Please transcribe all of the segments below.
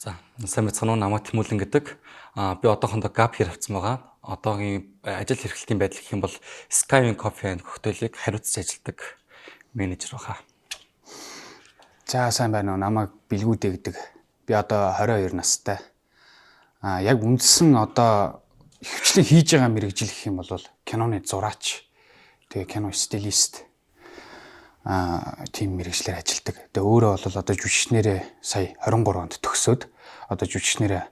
За, сайн байцгаана уу? Намайг Тэмүүлэн гэдэг. Би одоохондоо гап хэр авсан байгаа. Одоогийн ажил эрхлэлтийн байдал гэх юм бол Skywing Coffee and Cocktail-ыг хариуцж ажилладаг менежер байгаа. За, сайн байна уу? Намайг Билгүүдээ гэдэг. Би одоо 22 настай. Яг үндсэн одоо хөвчлэн хийж байгаа мэргэжил гэх юм бол киноны зураач. Тэгээ кино стилист. Тим мэргэжлэр ажилладаг. Тэгээ өөрөө бол одоо жүжигчнэрээ сая 23 онд төгсөөд одоо жүжигчнэрээ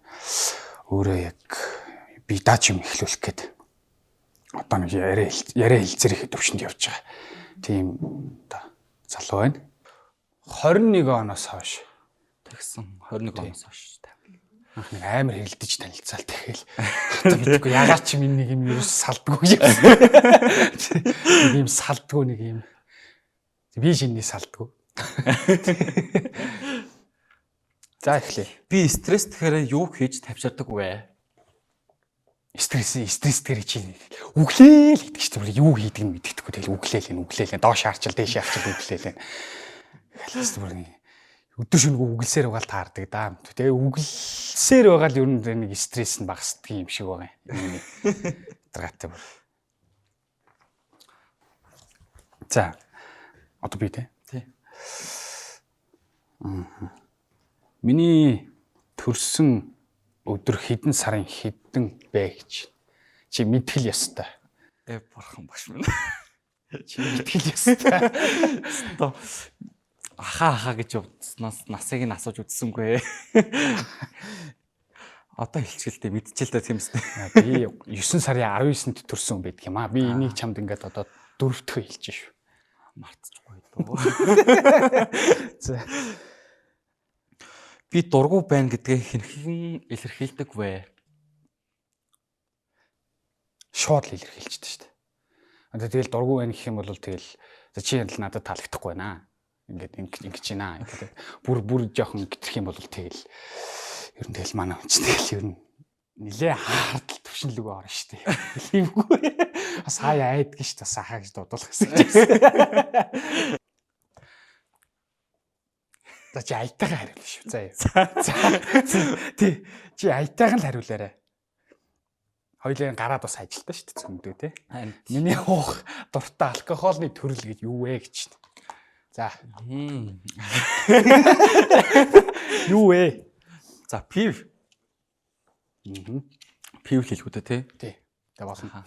өөрөө яг би даач юм эхлүүлэх гээд одоо нэг яриа хэлцэр ихэд төвшөнд явж байгаа. Тийм одоо залуу байна. 21 оноос хойш Тэгсэн 21 оноос хойш анх нэг амар хэлдэж танилцаал тэгэл одоо мэдгүй ягаад ч минь нэг юм юу салдгүй юм. Нэг юм салдгүй нэг юм би шиний салдгүй. За эхлэе. Би стресс тэгэхээр юу хийж тавьчирдаг вэ? Стресс дээр чинь үглээл гэдэг чинь юу хийдэг нь мэддэхгүй тэгэл үглээл доош харчил дээш харчил үглээл. Өдөр шөнөгүй үглсээр байгаа л таардаг да. Тэгээ үглсээр байгаа л ер нь нэг стресс нь багасдаг юм шиг байгаа юм. Драатай бүр. За одоо би тий. Миний төрсөн өдөр хэдэн сарын хэдэн бэ гэж чи мэдгэл ёстой. Бурхан багш минь. Чи мэдгэл ёстой. Оо ахаа гэж явдснаас насыг нь асууж үзсэнгүй. Одоо хэлчихэлтэй мэдчихэл дээ тийм үстэй. Би 9 сарын 19-нд төрсөн хүн байдаг юм аа. Би энийг чамд ингээд одоо 4-р хэлж шүү. Мартчихгүй дөө. За. Би дургу байна гэдгээ хинхэн илэрхийлдэг вэ? Шууд л илэрхийлждэг шүү дээ. Одоо тэгэл дургу байна гэх юм бол тэгэл чи л надад таалагдахгүй байна. Ингээд ингэж байна. Бүр жоохон гитрэх юм бол тэгэл ер нь тэгэл манай хүн чинь тэгэл ер нь нилээ хаардл төвшинлөг орно шүү дээ. Хэлхиймгүй. Бас хаяа айддаг шүү дээ. Бас ахаа гэж дуудуулах гэсэн. За чи аятайхан хариулна шүү. За. Тий. Чи аятайхан л хариулаарай. Хоёулын гараад бас ажилтаа шүү дээ цөмдөө тий. Миний уух дуртай алкоголны төрөл гэж юу вэ гэж. За. Юу вэ? За, пив. Пив л хэлгүүдээ тий. Тий. Тэ болно.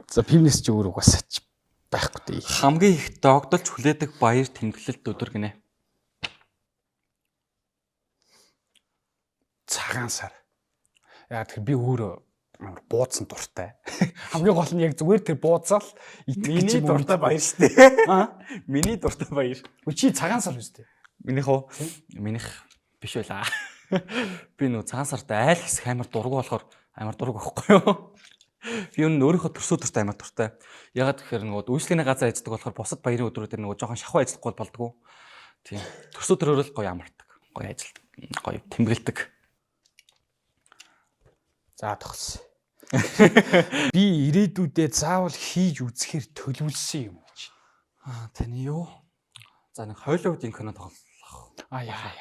За, пивнес ч өөр угаасаач байхгүй дээ. Хамгийн их догдолж хүлээдэг баяр тэмдэглэлт өдөр гинэ. Цагаан сар. Яг тэр би өөрөө буудсан дуртай. Хамгийн гол нь яг зүгээр тэр буудсаал Миний дуртай баяр шүү дээ. Миний дуртай баяр. Чи цагаан сар үстэй. Минийх биш байлаа. Би нөө цагаан сартай айл хэсэг амар дургу болохоор амар дургу байхгүй юу? Би өөрийнхөө төрсөө төрт амар дуртай. Ягаад гэхээр нөгөө үйлчлэгийн газар ажилладаг болохоор бусад баярын өдрүүдээр нөгөө жоохон шахуу ажиллахгүй болдгоо. Тийм. Төрсөө төрөөрөл гоё амардаг. Гоё ажил. Гоё тэмдэглэдэг. За тогс. Би ирээдүйдээ заавал хийж үзэхээр төлөвлөсөн юм гэж. Таны юу? За нэг Холливуудын кино тоглох. Яа.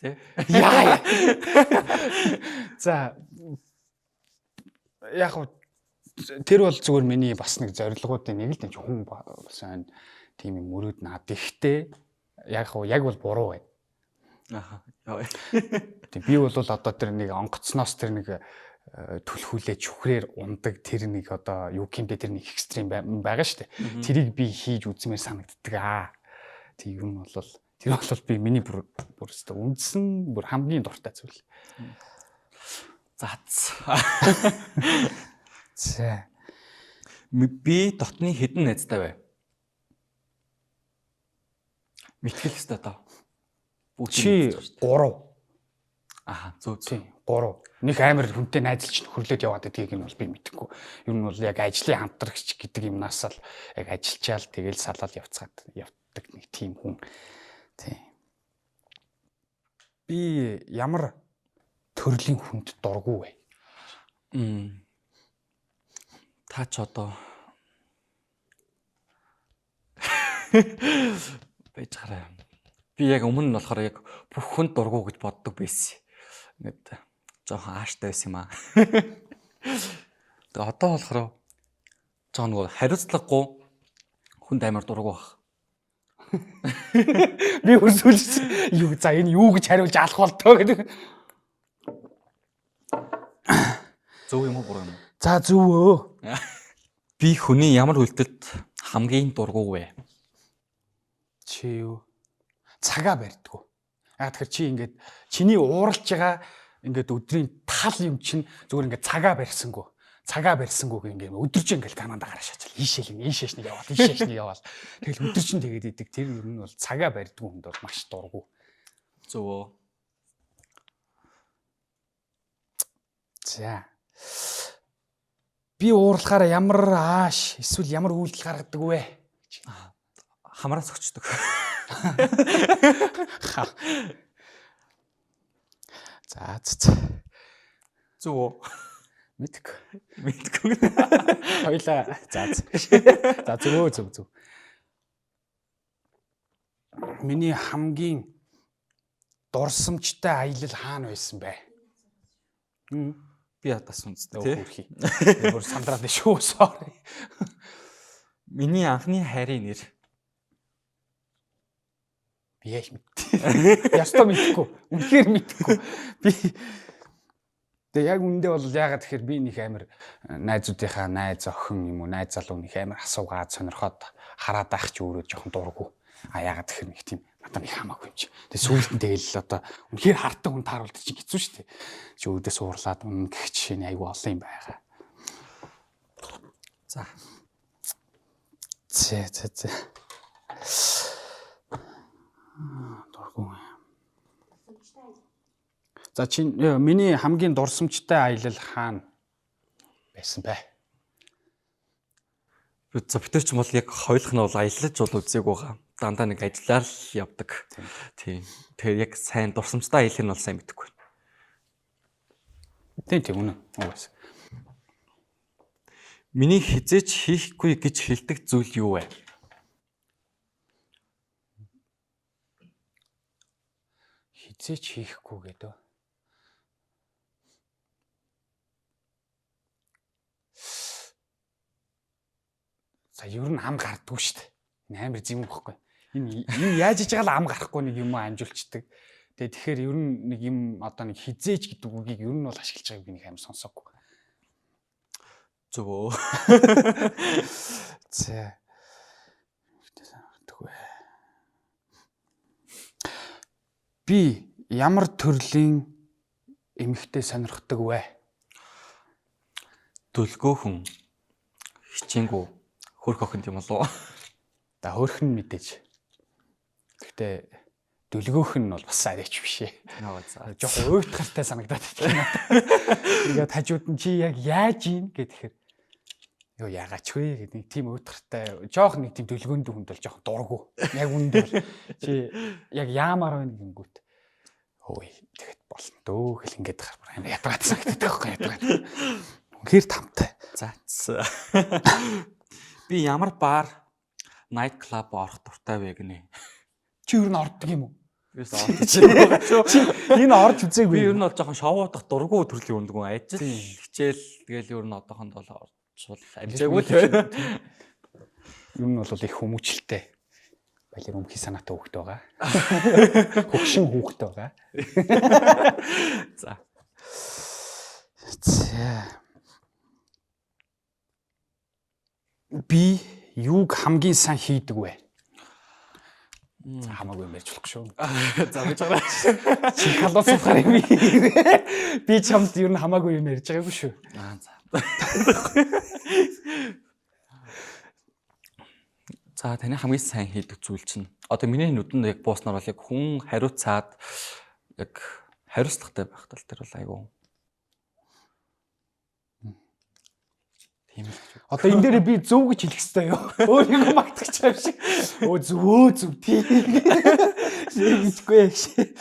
Тэ? Яа. За. Яг тэр бол зүгээр миний бас нэг зорилгоудын нэг л хүн бас байна. Тийм юм мөрөөд наад ихтэй. Яг бол буруу байна. Би бол одоо тэр нэг онгоцноос тэр нэг түлхүүлээ чүхрээр ундаг тэр нэг одоо юу гэмдэ тэр нэг экстрим байгаа шүү дээ. Тэрийг би хийж үзмээр санагддаг. Тэг юм бол тэр бол би миний бүр өстө үндсэн бүр хамгийн дуртай зүйл. За. Би дотны хэдэн найзтай вэ? Мэтгэл өстө доо. Чи 3. Зөв. 3. Нэг амар хүнтэй найзалч нөхөрлөд яваад гэдгийг нь бол би мэдэхгүй. Ер нь бол яг ажлын хамтрагч гэдэг юмнаас л яг ажиллачаал тэгэл салаад явцгаад явдаг нэг тийм хүн. Тий. Би ямар төрлийн хүнд дургу вэ? Та ч одоо байж хараа. Би яг өмнө нь болохоор яг бүх хүнд дургу гэж боддог байсан. Ингээд жоохон ааштай байсан юм аа. Тэгээ одоо болохоор жоохон нөгөө хариуцлагагүй хүнд амар дургу баг. Би өсвөлж юу за энэ юу гэж хариулж алах болтоо гэдэг. Зөв юм уу буруу юм уу? За зөв өө. Би хүний ямар үйлдэлд хамгийн дургу вэ? Чи юу? Цагаа барьдгүй. Яг тэгэхээр чи ингээд чиний ууралж байгаа ингээд өдрийн тал юм чинь зүгээр ингээд цагаа барьсангүй. Цагаа барьсангүй ингээд өдөржин ингээд кананда гараа шаачаал. Ийшээш нэг яваал. Тэгэл өдөржин тэгээд идэг. Тэр юм нь бол цагаа барьдгүй хүнд бол маш дургу. Зөв. За. Би уурлахаараа ямар ааш эсвэл ямар үйлдэл гаргадаг вэ? Хамраас өгчдөг. За. Зөв. Мэдгүй. Хоёлаа. За. За зөв. Миний хамгийн дурсамжтай аялал хаана байсан бэ? Би ядаас үнэстэй тий. Бүр сандраад шүү. Sorry. Миний анхны хайрын нэр. Би яаш мэд. Ястаа мэдхгүй. Үнэхээр мэдхгүй. Би тэгээ яг үндэ бол яагаад тэгэхээр би нэг амар найзуудынхаа найз охин юм уу найз залуу нэг амар асуугаад сонирхоод хараад байх ч өөрөө жоохон дургу. Яагаад тэгэхээр нэг тийм надад нэг хамаагүй юм чи. Тэгээ сүүлд нь тэгэл одоо үнэхээр хартаг хүн тааруулдаг чи хэцүү шүү дээ. Чи өөдөөс уурлаад гэх жишээ нь айгүй олон юм байгаа. За. Дургу. За чи миний хамгийн дурсамжтай аялал хаана байсан бэ? Бид ч юм бол яг хоёулах нь бол аяллаж бол үзег байгаа. Дандаа нэг ажиллаар л явдаг. Тийм. Тэгэхээр яг сайн дурсамжтай аялал нь бол сайн мэдэхгүй. Тийм үнэ. Уус. Миний хизээч хийхгүй гэж хэлдэг зүйл юу вэ? Хизээч хийхгүй гэдэг. За ер нь ам гардгүй шүү дээ. Энэ амар зэм байхгүй. Энэ яаж иж байгаа л ам гарахгүй нэг юм амжуулцдаг. Тэгэхээр ер нь нэг юм одоо нэг хизээч гэдэг үгийг ер нь бол ашиглаж байгааг би нэг амар сонсоогүй. Зөв. За. Би ямар төрлийн эмэгтэй сонирхдаг вэ? Дүлгөөхөн хичээнгүү хөрх охин юм болов уу? За хөрх нь мэдээж. Гэхдээ дүлгөөхөн нь бол бас арайч биш ээ. За. Жохоо уйтгартай санагдаад байна. Тэгээд хажууд нь чи яг яаж ийн гэхээр ёо яагаач вэ гэдэг нэг тийм уйтгартай жоох нэг тийм дүлгөөнд хүнд бол жоох дургу. Яг үндэ бол чи яг яамаар байна гингүүт. Хөөе тэгэхэд болно дөө гэл ингээд гарах ядраад санагдаад байхгүй. Үнэхээр тамтай. За. Би ямар бар найт клаб орох дуртай вэ гинэ? Чи юу н ордог юм уу? Бис орчих. Энэ орж үзээгүй. Би ер нь бол жоохон шоудах дургу төрлийн үндгүн ажил хичээл тэгэл ер нь одоохонд бол орчвол амжаагүй л байна. Ер нь бол их хүмүүжлтэй. Балер өмхий санаатай хүүхэд байгаа. Хөгшин хүүхэд байгаа. За. Би юуг хамгийн сайн хийдэг вэ? Хамаагүй ярьж болохгүй шүү. За байж байгаа. Чи халууцахаар юм. Би чамд ер нь хамаагүй юм ярьж байгаагүй шүү. За. За таны хамгийн сайн хийдэг зүйл чинь одоо миний нүдэнд яг бууснаар бол яг хүн хариуцаад яг хариуцлагатай байх тал дээр бол айгүй. Тийм л. Одоо энэ дээр би зөв гэж хэлэх хэрэгтэй юу? Өөрийгөө магтах юм шиг. Зөв тийм. Нэггүй яг шиг.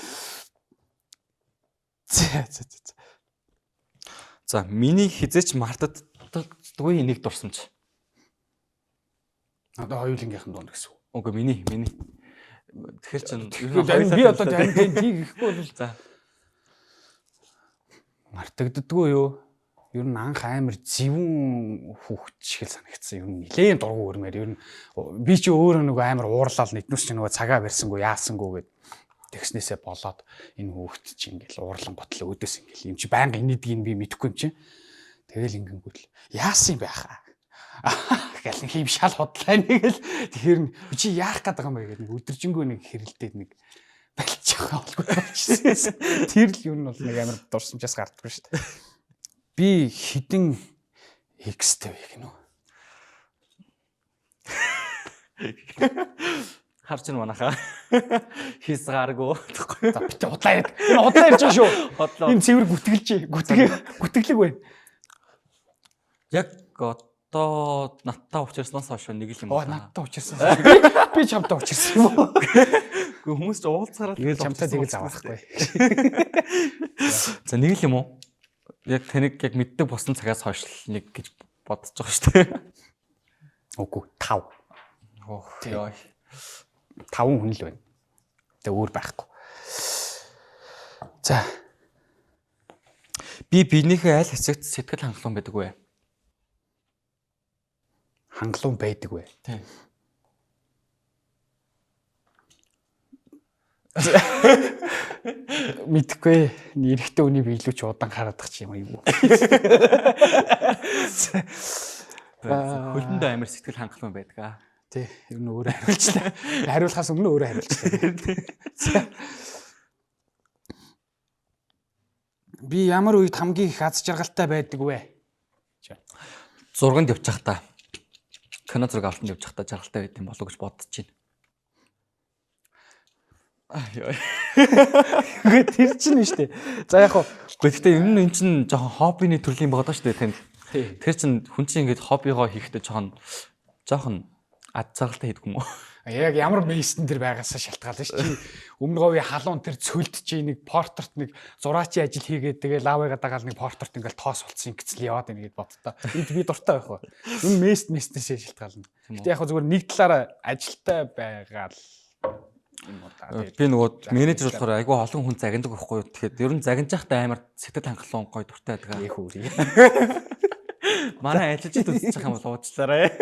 За миний хизээч мартагддаггүй нэг дурсамж. Одоо хоёулынгийнхэн дунд гэсэн үг. Үгүй миний. Тэгэхээр чин би одоо тань тийг ихгүй бол за мартагддаггүй юу? Ер нь анх амар зэвүүн хүүхэд шиг л санагдсан. Ер нь нилээн дургу өрмээр ер нь би чи өөрөө нөгөө амар уурлал нэгнүс чи нөгөө цагаа барьсангүй яасангүй гэд тэгснээсээ болоод энэ хүүхэд чи ингээл уурлан готлоо өдөөс ингээл юм чи байнга инээдгийг би мэдэхгүй юм чи. Тэгэл ингэнгүүт л яасан юм байхаа. Гэл нэг юм шал хотлаа нэг л тэгэхээр чи яах гээд байгаа юм бэ гэдэг нэг өдөржингөө нэг хэрэлдээд нэг балчих олгүй болчихсон. Тэр л ер нь бол нэг амар дурсамжаас гардаггүй шүү дээ. Би хідэн X-тэй вэ гинөө. харж ин манайхаа хийсгааргүй. За битээ худлаа яриад. Энэ худлаа ярьж байгаа шүү. Энэ цэвэр гүтгэлэг байна. Яг одоо надтай уучирснаас хойш нэг л юм байна. Надтай уучирсан. Би чамтай уучирсан юм уу? Гэхдээ хүмүүс ч уулзахаараа тэгэл чамтай тэгэл завахгүй. За нэг л юм уу? Яг таныг яг мэддэг болсон цагаас хойш нэг гэж бодож байгаа шүү дээ. Үгүй 5. Ох ёо. 5 хүн л байна. Тэгээ өөр байхгүй. За. Би биенийхээ аль хэсэгт сэтгэл хангалуун байдаг вэ? Хангалуун байдаг вэ? Тийм. Мэдхгүй. Эрэгтэй хүний би илүү ч удаан хараадах ч юм уу. Хөлөндөө амар сэтгэл хангалуун байдаг аа. Тий, ер нь өөрөө хариулчлаа. Хариулахаас өмнө өөрөө хариулчлаа. Би ямар үед хамгийн их аз жаргалтай байдаг вэ? Зурганд явж байхдаа кино зураг авалтанд явж байхдаа жаргалтай байд юм болов уу гэж бодож байна. Яа. Тэр чинь нь штэ. За яг хоо. Гэхдээ энэ чинь жоохон хоббины төрлийн байгаа шүү дээ танд. Тэр чинь хүн чинь ингэж хоббигоо хийхдээ жоохон аз жаргалтай хийдэг юм уу? Яг ямар мейстэн тэр байгаасаа шалтгаална ш. Чи өмнө говийн халуун тэр цөлд чи нэг портрет нэг зураачийн ажил хийгээд тэгээ лавыгаа дагаал нэг портрет ингээл тоос болцсон ингэцэл яваад байна гэд боддоо. Энд би дуртай байх ба. Энэ мейстнээсээ шалтгаална. Гэтэ яг зүгээр нэг талаараа ажилтай байгаал би нөгөө менежер болохоор айгүй олон хүн загнадаг байхгүй юу. Тэгэхээр ер нь загнажахтай амар сэтгэл хангалуун гоё дуртай байдаг. Их үрий. Манай ажилчид үзчих юм бол уучлаарай.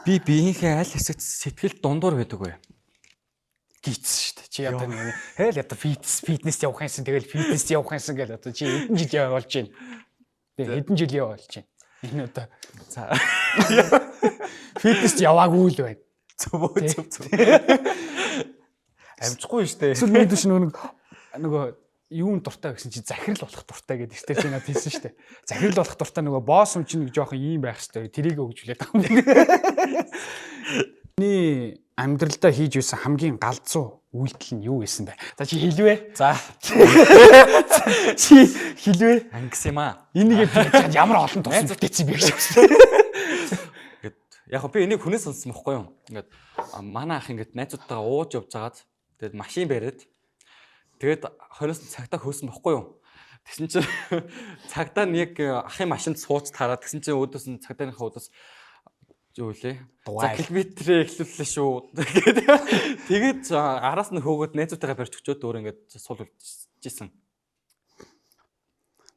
Би биеийнхээ аль хэсэгт сэтгэл дундуур байдаг вэ? Гийцсэн шүү дээ. Чи одоо нэг хэл одоо фитнес явах юмсан тэгэл фитнес явах юмсан гэл одоо чи хэдэн жил явуулж байна. Тэгээ хэдэн жил явуулж байна. Энэ одоо за фитнес яваагүй л байна. Зөв. Амжихгүй шүү дээ. Эсвэл мэдээж нөгөө юунд дуртай гэсэн чи захирал болох дуртай гэдэг ихтэй чи надад хэлсэн шүү дээ. Захирал болох дуртай нөгөө босс юм чинь нэг жоохон ийм байх хэрэгтэй. Тэрийг өгжүүлээд байгаа юм. Миний амьдралдаа хийж байсан хамгийн галзуу үйлдэл нь юу байсан бэ? За чи хэлвэ. За. Чи хэлвэ. Ангис юм аа. Энийг би ямар олон тус бүтээсэн бэ гэж. Ингээд яг би энийг хүнээс сонссон байхгүй юу? Ингээд манай ах ингээд найзуудтайгаа ууж явж байгаад тэгээд машин бариад тэгээд 20-с цагтаа хөөсөн байхгүй юу? Тэгсэн чинь цагдаа нэг ахын машинд сууц тараад тэгсэн чинь өөдөөс нь цагдааныхаа өөдөөс юу лээ? За километрээ эхлүүллээ шүү. Тэгээд араас нь хөөгөөд найзуудтайгаа барьж өчөөд өөр ингээд сул үлдчихсэн.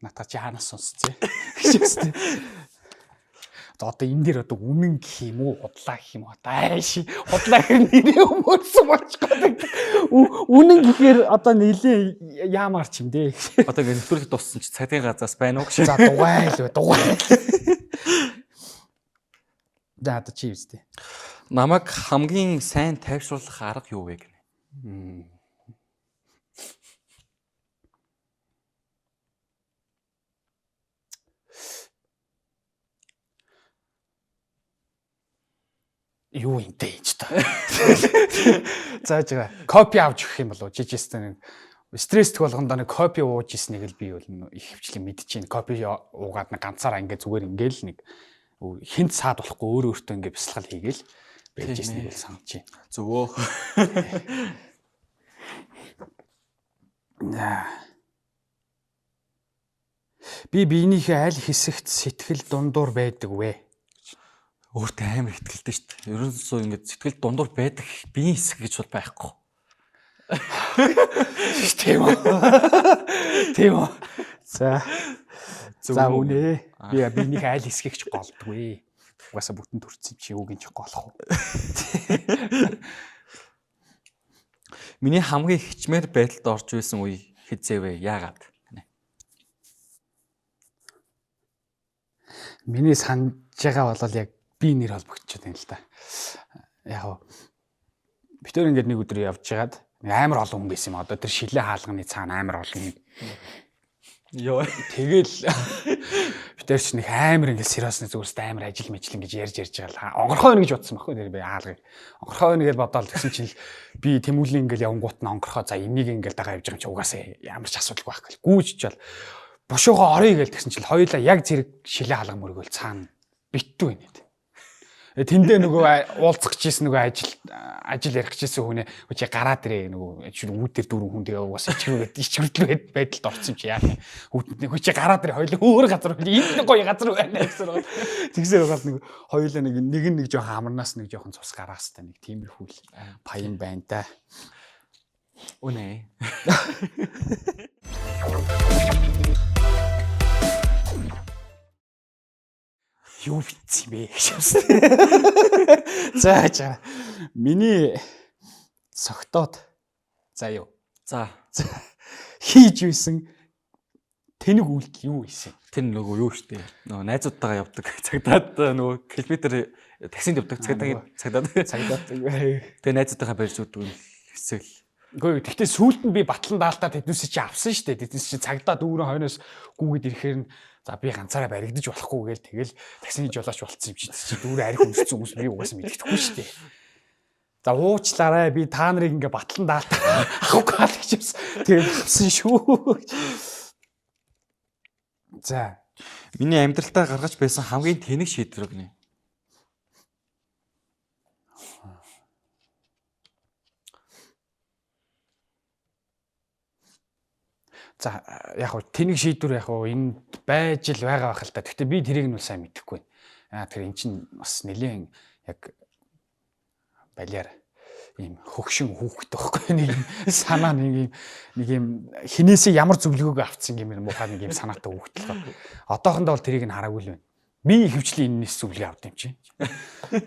Натаа чи хаанаас сонсцээ? Гэжсэн. Одоо энэ дээр одоо үнэн гэх юм уу, худлаа гэх юм уу? Ааш, худлаа гэхэр нэрээ өмөрсөн болчихгоо. Үнэн гэхээр одоо нэлээ яамаар ч юм дээ. Одоо ингээд нэвтрүүлэг дууссан чи цагдаагийн газраас байна уу гэж. За дугайл. За одоо чи үстэй. Намайг хамгийн сайн тайвшруулах арга юу вэ гэнэ? Юу юм бэ ч та. Зааж байгаа. Копи авч өгөх юм болов уу? Жижигсэн стресст болгондоо нэг копи ууж ирснийг л би бол их хвчлэн мэдчихээн. Копи уугаад нэг ганцаараа ингээ зүгээр ингээл нэг хинт саад болохгүй өөр өөртөө ингээ бясалгал хийгээл байж ирснийг л санаж байна. Зөвөө. Би биенийхээ аль хэсэгт сэтгэл дундуур байдаг вэ? өөртөө амар ихтгэлтэй шүү дээ. Ерөнхийдөө ингээд сэтгэл дундуур байдаг биеийн хэсэг гэж бол байхгүй. Тийм үү. Тийм үү. За үнэ. Би нэг айл хэсгийгч голдгүй. Угаасаа бүтэн төрсөн чи юу гинж голох уу? Миний хамгийн хичмээр байдалд орж байсан үе хизээвэ? Яагаад? Миний санаж байгаа бол яг би нэр холбогдчиход байна л да. Яг бид төр ингээд нэг өдөр явж байгаад амар олон хүн байсан юм. Одоо тэр шилээ хаалганы цаана амар олон хүн. Йоо. Тэгэл бид төр ч нэг амар ингээд сериосны зүгээрс амар ажил мэжил ингэж ярьж байгаа. Онгорхоо байна гэж бодсон байхгүй нэр би хаалгыг. Онгорхоо байна гэж бодоод тэгсэн чинь би тэмүүлэн ингээд явангуут нь онгорхоо за энийг ингээд дагаа явж байгаа юм чи угаасаа ямар ч асуудалгүй байхгүй. Гүүжж бол бошоогоо орё гээл тэгсэн чинь хоёулаа яг зэрэг шилээ хаалга мөргөөл цаана биттүү байна. Тэндээ нөгөө уулзах гэжсэн нөгөө ажил ярих гэжсэн хүнээ чи гараад ирээ нөгөө үүдээр дөрөв хүн тэгээ угаас ичрүүдлээ байдалд орсон чи яах вэ? Үүднээ чи гараад ирээ хоёул өөр газар энэ гоё газар байна гэсэн. Тэгсээр бол нэг хоёулаа нэг жоохон амарнаас нэг жоохон цус гараас та нэг тиймэрхүү паян байна та. Үнэ. Юу битсэн бэ гэжсэн. За миний согтоод за юу. За хийж үйсэн тэнэг үйлдэл юу ийсэн? Тэр нөгөө юу штэ. Нөгөө найзуудтайгаа явдаг. Цагдаад нөгөө километр таксинд явдаг. Цагдаад. Тэгээ найзуудтайгаа барьж өгдөг хэсэл. Үгүй гэхдээ сүүлд нь би батлан даалтаар тэднээс чи авсан штэ. Тэднээс чи цагдаад өөрө хойноос гүгээд ирэхээр нь за би ганцаараа баригдаж болохгүй гээл тэгэл таксины жолооч болцсон юм чи дүүрээ арих өндөрсөн хүмүүс би угаасаа мэддэхгүй шүү дээ. За уучлаарай би та нарыг ингээ батлан даалт авахгүй гал гэжсэн. Тэгээд авсан шүү. За миний амьдралтаа гаргаж байсан хамгийн тэнэг шийдвэр гинэ. За яг хөө тэнэг шийдвэр яг хөө энд байж л байгаа байх л та. Гэхдээ би тэрийг нь сайн мэдэхгүй байна. Тэр эн чинь бас нэлээд яг балиар ийм хөгшин хүүхэд байхгүй нэг юм санаа нэг юм хинээсээ ямар зөвлөгөөг авцсан гэмээр муухай нэг юм санаатай хүүхэд л гоо. Одоохондоо бол тэрийг нь хараагүй л байна. Би хөвчлийн энэс зөвлөгөө авд юм чи.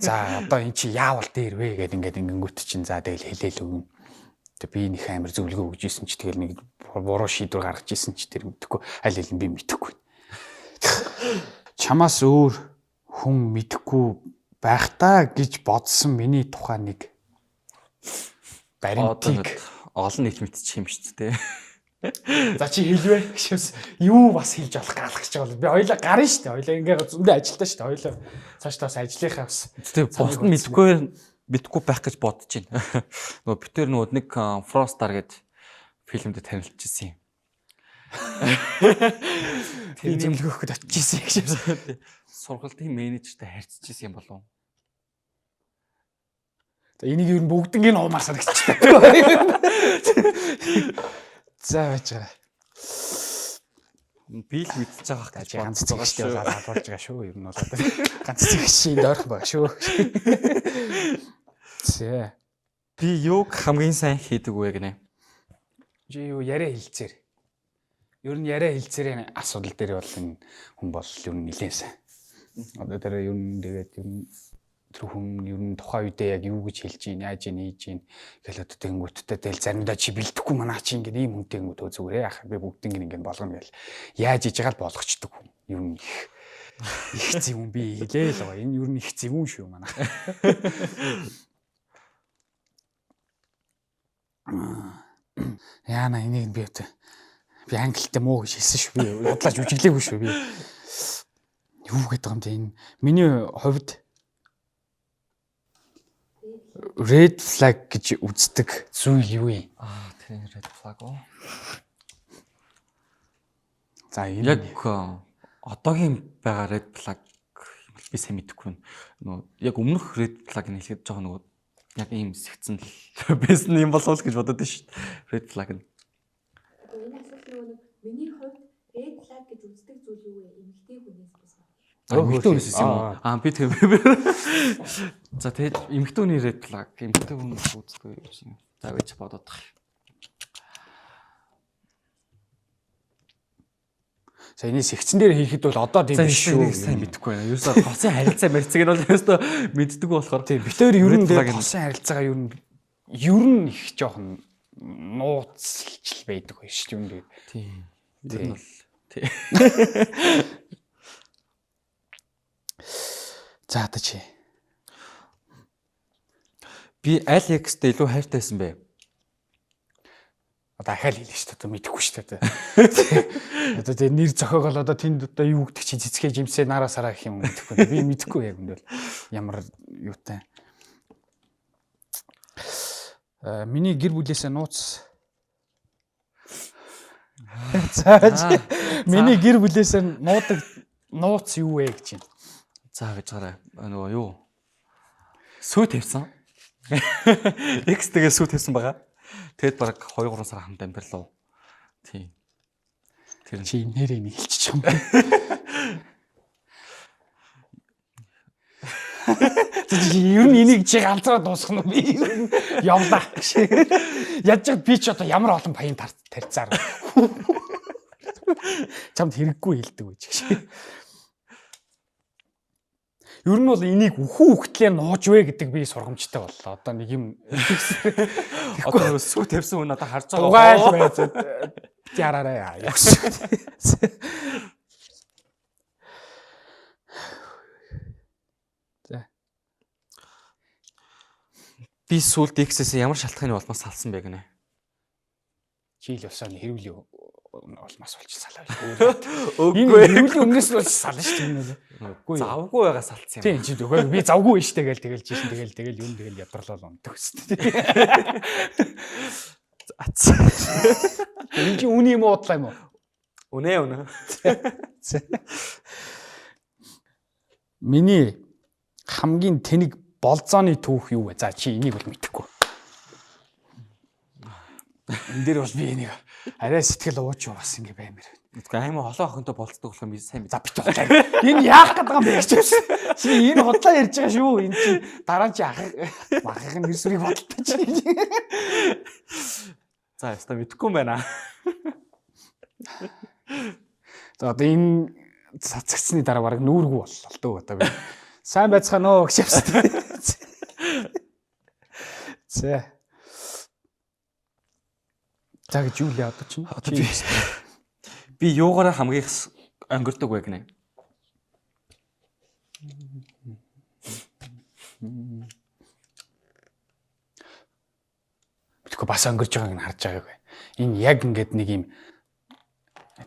За одоо эн чи яавал дээр вэ гэдэг ингээд ингэнгүүт чинь за тэгэл хэлээл өгнө. Тэгээ би нэг амар зөвлөгөө өгж исэн чи тэгэл нэг буруу шийдвэр гаргаж исэн чи тэр мэдэхгүй аль аль нь би мэдэхгүй. Чамаас өөр хүн мэдэхгүй байх та гэж бодсон миний тухай нэг баримтыг олон нийт мэдчих юм шүү дээ. За чи хэлвэ гэшээс юу бас хэлж болох гаалах гэж байгаа бол би хоёлаа гарна шүү дээ. Хоёлаа ингээ зөндөө ажилтаа шүү дээ. Хоёлаа цааш таас ажлынхаа бас тэгээ бос нь мэдгүй байх гэж бодож байна. Нөгөө би тэр нөгөө нэг Frostar гэдэг фильмд танилцчихсан юм. Би зөвлөгөө өгөхөд очижсэн гэж. Сургалтын менежертэй харьцчихсан юм болов уу? За энийг юу бүгднийг нь уумаар санагчтай. За байж байгаа. Би л мэдчихэж байгаа гэж ганц зэгштэй болоод алуулж байгаа шүү. Ер нь бол ганц зэгшийн дойрхон байгаа шүү. Зэ. Би юуг хамгийн сайн хийдэг вэ гинэ? Чи юу яриа хэлцээр. Ер нь яриа хэлцээрийн асуудал дээр бол энэ хүн бол ер нь нэлээд сайн. Одоо тэр ер нь тэгээд ер нь тэр хүн ер нь тухайн үедээ яг юу гэж хэлж ийн, яаж хийж ийн гэл одоо тэгэнгүүттэй тэл заримдаа чи бэлдэхгүй манаа чи ингээд ийм хүнтэй ингээд зүгээр яах би бүгднийг ингээд болгоно гэл яаж хийж байгаа л болгочдөг хүн. Ер нь их зөвүүн би хэлээ л байгаа. Энэ ер нь их зөвүүн шүү манаа. Яна энийг би англитэй муу гэж хэлсэн шүү. Би бодлооч үжиглээгүй шүү би. Юу гэдэг юм те энэ миний хувьд red flag гэж үздэг зүйл юу юм? Тэр red flag уу? За энэ яг одоогийн байгаа red flag би сайн мэдэхгүй байна. Яг өмнөх red flag-ыг хэлэхэд жоохон нөгөө яг ийм сэгцэн л байсан юм болов уу гэж бодод байна шүү дээ. Red flag нь. Энэ асуулт нөгөө миний хувьд red flag гэж үздэг зүйл юу вэ? Эмэгтэй хүнээс бас. Эмэгтэй хүнээс юм уу? Би тийм. За тэгээд эмэгтэй хүний red flag, эмэгтэй хүн үздэг юм. За гэж бодоод байгаа. За энэ секцэн дээр хийхэд бол одоо тийм биш шүү. Сайн мэдэхгүй байна. Ерөөсөө хосын харилцаа мэрцэг нь бол ерөөсөө мэддэг болохоор. Тийм битээр ер нь хосын харилцаагаа ер нь их жоохон нууцлж байдаг байх шүү дээ. Тийм. Тэр нь бол тийм. За одоо чи. Би аль X-тэй илүү хайртайсан бэ? Одоо ахаал хэлээ шүү дээ. Мэдэхгүй шүү дээ. Одоо тэр нэр зохиог бол одоо тэнд одоо юу гэдэг чи цэцгээ жимсээ нараа сараа гэх юм мэдэхгүй. Би мэдэхгүй яг энэ бол ямар юутай. Миний гэр бүлээсээ нууц. За миний гэр бүлээсээ нууц юу вэ гэж байна. За гэж гараа. Нөгөө юу? Сүү тавьсан. X-тэйгээ сүү тавьсан байгаа. Тэгэд баг 2-3 сар хамт амьдарлаа. Тийм. Тэр чи нэрээ нийлчих юм. Ер нь энийг чи ганцаараа дуусгах нь би явлаа. Яаж ч би ч одоо ямар олон паян тарьцаар. Чамд хэрэггүй хэлдэг байж гэж. Ер нь бол энийг үхүү хөхтлээ нууж вэ гэдэг би сургамжтай боллоо. Одоо нэг юм одоо сүү тавьсан хүн одоо харж байгаа. Угаал байж яраараа яа. Би сүлд X-ээс ямар шалтгааны улмаас салсан бэ гинэ? Чи л усаа хэрүүлийн улмаас болж салаа. Үгүй. Хэрүүлийн өмнөөс л сална шүү дээ. Үгүй. Завгүй байгаа салцсан юм. Тийм чи үгүй би завгүй биш тэгэл тэгэлж шин тэгэл юм тэгэл ядралал унтдаг шүү дээ. Ац. Энэ чи үний юм уу удлаа юм уу? Үнэ. Миний хамгийн тэнэг болзооны түүх юу вэ? За чи энийг бол мэдэхгүй. Энд дээр бол би энийг арай сэтгэл ууч бас ингэ баймаар. Үгүй аймаа холоо охинтой болцдог болох юм би сайн За бит болтой. Энэ яах гээд байгаа юм бэ гэж. Чи энэ худлаа ярьж байгаа шүү. Энэ чи дараа чи ахын нэрсрийг бодолтой чи. За яста мэдэхгүй юм байна. За одоо энэ цацгцсны дараа баг нүүргүй боллоо л дөө одоо би. Сайн байцгаана уу гэж явсан. За. За гэж юу л одоо чинь. Би юугаараа хамгийн өнгөрдөг вэ гинэ? Тэгэхгүй бас өнгөрж байгааг нь харж байгаагүй. Энэ яг ингээд нэг юм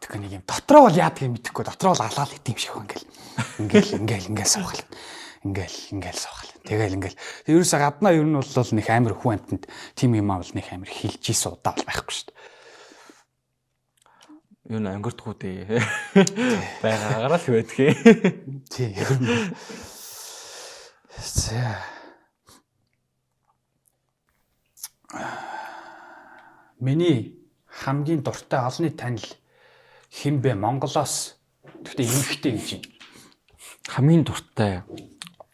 тэгэхгүй нэг юм дотроо бол яадаг юм мэдэхгүй. Дотроо бол алаал идэм шиг байна ингээл суухал. Ингээл суухал. Тэгэл ингээл. Ерөөсө гаднаа ер нь бол нэг амар хүн амтнд тим юм аа бол нэг амар хилж ийсэн удаа бол байхгүй шүү дээ. Юу н өнгөрдгүү дээ. Байгаагаар л байдгийг. Тий, ер нь. За. Миний хамгийн дуртай олонний танил хэн бэ? Монголоос. Гэхдээ эмэгтэй гэж юм. Хамгийн дуртай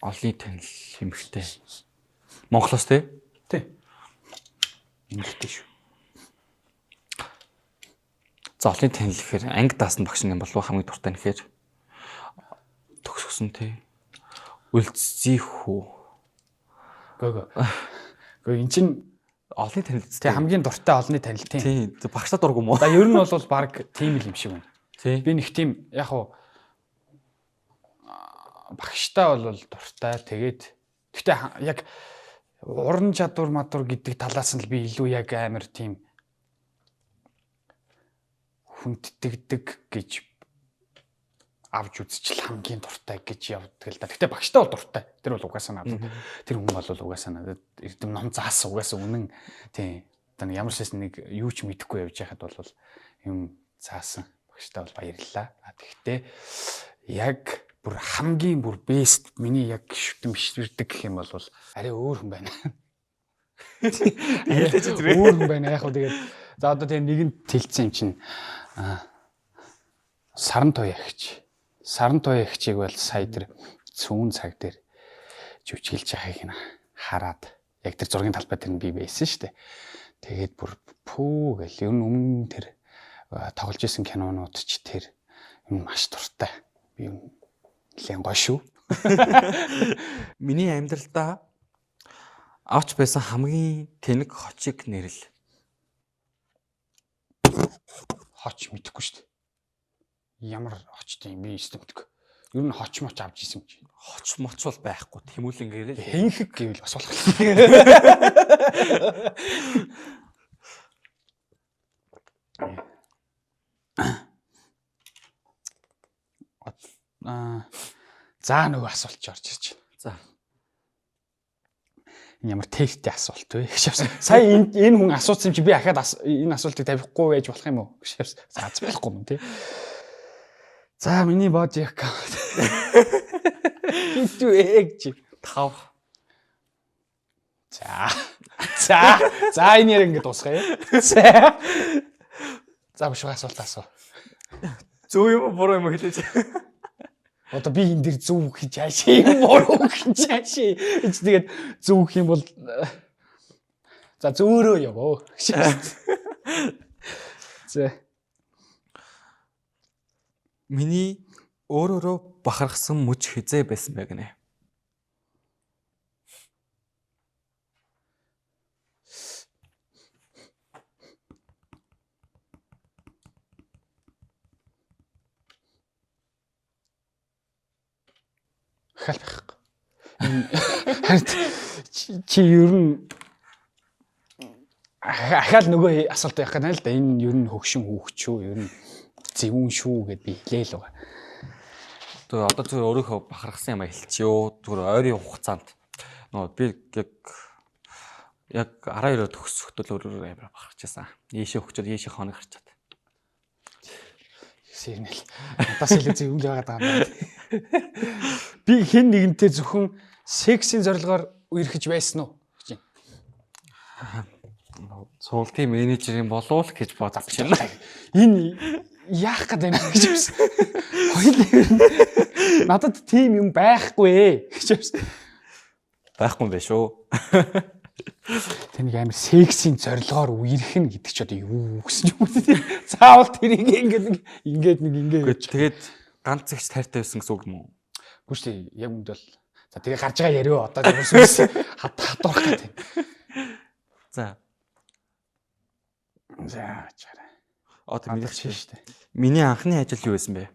олонний танил эмэгтэй. Монголоос тий? Тий. Эмэгтэй шүү. За олонний танил гэхээр анги даасан багш юм болов хамгийн дуртай нэхэр төгсгсөн тий. Үлдсий хүү. Гэхдээ эн чин олонний танил тий хамгийн дуртай олонний танил тий. Тий. Багштай дург юм уу? За ер нь бол баг тийм л юм шиг байна. Тий. Би нэг тийм яг хуу багштай бол дуртай. Тэгээд гэхдээ яг уран чадвар мадвар гэдэг талаас нь л би илүү яг амар тийм хүнддэгдэг гэж авч үзчихэл хамгийн дуртай гэж явдаг л да. Гэхдээ багштай бол дуртай. Тэр бол угаасаа надад. Тэр хүн бол угаасаа надад эрдэм ном заасан угаасаа үнэн тийм. Одоо ямар ч нэг юу ч мэдэхгүй явж байхад бол юм заасан. Багштай бол баярлалаа. Гэхдээ яг бүр хамгийн бүр бест миний яг шүтэн бишвэрдэг гэх юм бол арай өөр хүн байна. Өөр хүн байна. Яг хөө тэгээд за одоо тийм нэгэнд тэлцсэн юм чинь Саран Туяа гэж. Саран туяа ихчийг бол сая тэр цүүн цаг дээр жүжиглж байгааг нь хараад яг тэр зургийн талбай дээр нь би байсан шүү дээ. Тэгээд бүр пүү гэл ер нь өмнө тэр тоглож исэн кинонууд ч тэр юм маш дуртай. Би юм нэлээд гоё шүү. Миний амьдралдаа авч байсан хамгийн тэнэг хочиг нэрэл. Хоч мэдэхгүй шүү дээ. Ямар хочтой юм би мэдгүй. Ер нь хоч моч авч исэн юм чи. Хоч моч бол байхгүй. Тэмүүлэн гэрэл хэнхэг гэвэл бас болох. За нөгөө асуулт орж ирж байна. За. Энэ ямар тесттэй асуулт вэ? Сая энэ хүн асуусан чи би ахаад энэ асуултыг тавихгүй байж болох юм уу? За болохгүй юм тий. За миний боди аккаунт. Хитүү гэж 5. За энэ яг ингэ дуусгая. За бушгаа асуулт асуу. Зөв юм буруу юм хэлээч. Одоо би энэ дэр зөв хийж хаашаа юм буруу хийж хаашаа. Эч тэгээд зөв гэх юм бол за зөөрөө яваа. За миний өөрөөрөө бахархсан мөч хизээ байсан бэ гинэ. хал байхгүй. Чи ер нь ахаал нөгөө асуулт явах гэнэ л да. Энэ ер нь хөгшин хүүхч шүү, ер нь зөвүүн шүү гэд би хэлээ л байгаа. Тэгээ одоо зүгээр өөрийнхөө бахархсан юм хэлчихё. Зүгээр ойрын хугацаанд нөгөө би яг 12-оор төгсөхдөл өөрөөр амар бахархчихсан. Ийшээ хөгчөд ийшээ хоног гарчаад. Сигнал. Надаас илүү зөвүүл байгаа юм. Би хэн нэгэнтэй зөвхөн сексийн зорилгоор үерхэж байсан уу гэж байна. Суултын менежерийн болов гэж бодож байна. Энэ яах гэдэг юм гэж байна. Хоёул надад тийм юм байхгүй гэж байна. Байхгүй юм байна шүү. Тэнийг амар сексийн зорилгоор үерхэн гэдэг ч одоо юу гэсэн юм бэ? Заавал тэрийг ингээд тэгээд ганц ихч тайртай байсан гэсэн үг юм уу? Үгүй шүү дээ. Яг үнд бол за тэгээ гарч байгаа яриа одоо зүс хатуурах гэдэг. За. Чараа. Одоо миний шүү дээ. Миний анхны ажил юу байсан бэ?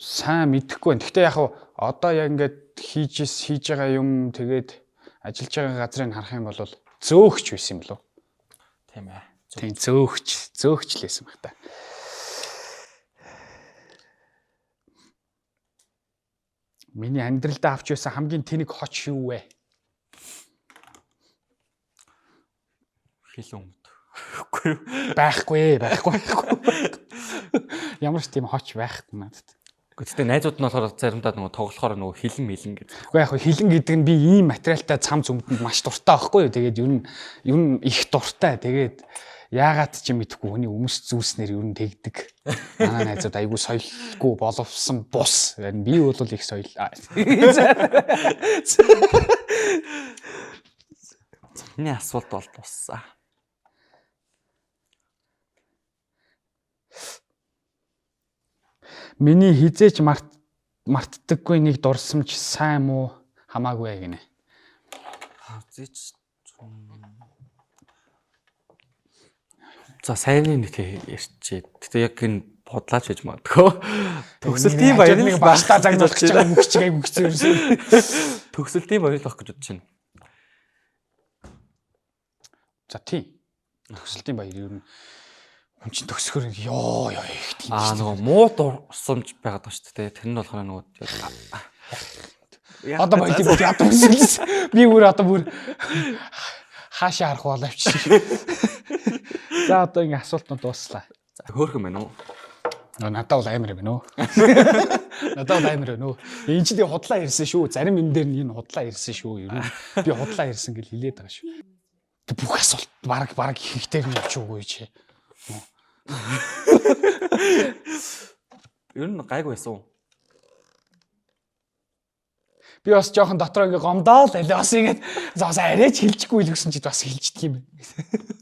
Сайн мэдэхгүй байна. Гэхдээ яг одоо яг ингээд хийж байгаа юм тэгээд ажиллаж байгаа газрыг харах юм бол зөөгч байсан юм болов. Тийм ээ. Тийм зөөгч л байсан баг та. Миний амьдралдаа авч байсан хамгийн тэнэг хоч юу вэ? Хил өмд. Үгүй юу? Байхгүй. Ямар ч тийм хоч байхгүй надад. Гэхдээ найзууд нь болохоор заримдаа нөгөө тоглохоор нөгөө хилэн гэдэг. Үгүй яг хилэн гэдэг нь би ийм материалтай цам зүмдэнд маш дуртай байхгүй юу. Тэгээд ер нь их дуртай. Тэгээд яагаад ч юм мэдэхгүй хүний өмс зүүснэр ер нь тэгдэг. Манай найзууд айгүй соёлгүй боловсон бус. Би бол их соёл. Миний асуулт бол туссан. Миний хизээч мартдаггүй нэг дурсамж сайн муу хамаагүй гинэ. Хизээч за сайн нэг ярьчээ. Гэтэ яг энэ бодлаач гэж магадгүй. Төгсөлтийн баярлал баштаа загнуулах гэж байгаа мөгчгээ. Төгсөлтийн баярлал авах гэж бодож байна. За тийм. Төгсөлтийн баяр ер нь хүн чинь төгсгөр ёо их тийм. Нөгөө муу дурсамж байгаад байна шүү дээ. Тэр нь болохоор нөгөө одоо баялаг ядуу хэлсэн. Би бүр хаашаа харах болоо авчиж. За одоо ингэ асуултууд дууслаа. За хөөрхөн байна уу? Надад бол амар байна уу? Энэ чинь худлаа ирсэн шүү. Зарим юм дээр нь энэ худлаа ирсэн шүү. Ер нь би худлаа ирсэн гэж хэлээд байгаа шүү. Тэг бүх асуулт баг ихэнхтэйг нь явчих үгүй чи. Ер нь гайгүй байсан. Би бас жоохон дотроо ингээ гомдоол байлаа. Бас ингээд бас арайч хэлчихгүй л гэсэн чид бас хэлждэг юм байна.